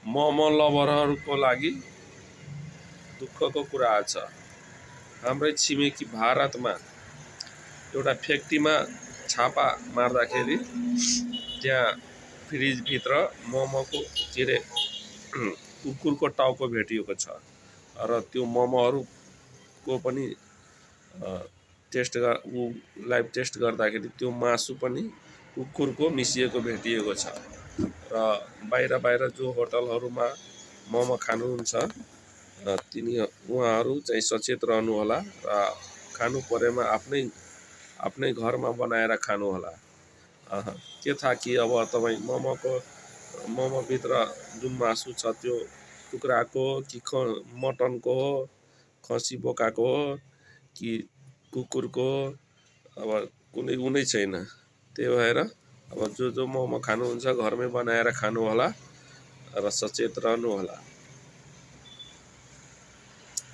मोमो लभरहरूको लागि दुःखको कुरा छ। हाम्रै छिमेकी भारतमा एउटा फ्याक्ट्रीमा छापा मार्दाखेरि त्यहाँ फ्रिजभित्र मोमोको के अरे कुकुरको टाउको भेटिएको छ र त्यो मोमोहरूको पनि लाइभ टेस्ट गर्दाखेरि त्यो मासु पनि कुकुरको मिसिएको भेटिएको छ। र बाहिर जो होटलहरूमा मोमो खानुहुन्छ उहाँहरू चाहिँ सचेत रहनुहोला र खानु परेमा आफ्नै घरमा बनाएर खानुहोला। के थाहा कि अब तपाईँ मोमोभित्र जुन मासु छ त्यो कुखुराको कि मटनको हो, खसी बोकाको हो कि कुकुरको, अब कुनै छैन। त्यही भएर अब जो मोमो खानुहुन्छ घरमै बनाएर खानुहोला र सचेत रहनुहोला।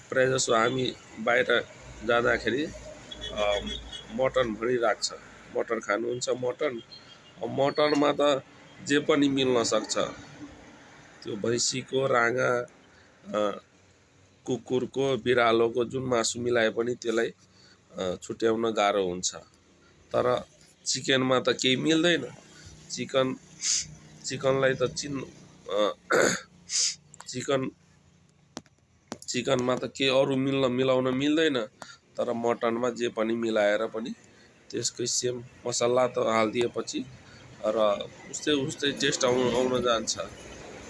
प्रायःजसो हामी बाहिर जाँदाखेरि मटन भनिरहेको छ। मटन खानुहुन्छ? मटनमा त जे पनि मिल्न सक्छ। त्यो भैँसीको राँगा, कुकुरको, बिरालोको जुन मासु मिलाए पनि त्यसलाई छुट्याउन गाह्रो हुन्छ। तर चिकनमा त केही मिल्दैन। चिकनलाई त चिकनमा त के अरू मिलाउन मिल्दैन। तर मटनमा जे पनि मिलाएर पनि त्यसकै सेम मसला त हालिदिएपछि र उस्तै टेस्ट आउन जान्छ।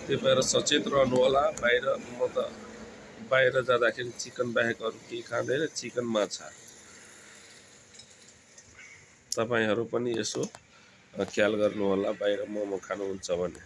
त्यही भएर सचेत रहनुहोला। म त बाहिर जाँदाखेरि चिकन बाहेक अरू केही खाँदैन, चिकन माछा। तपाईँहरू पनि यसो ख्याल गर्नुहोला बाहिर मोमो खानुहुन्छ भने।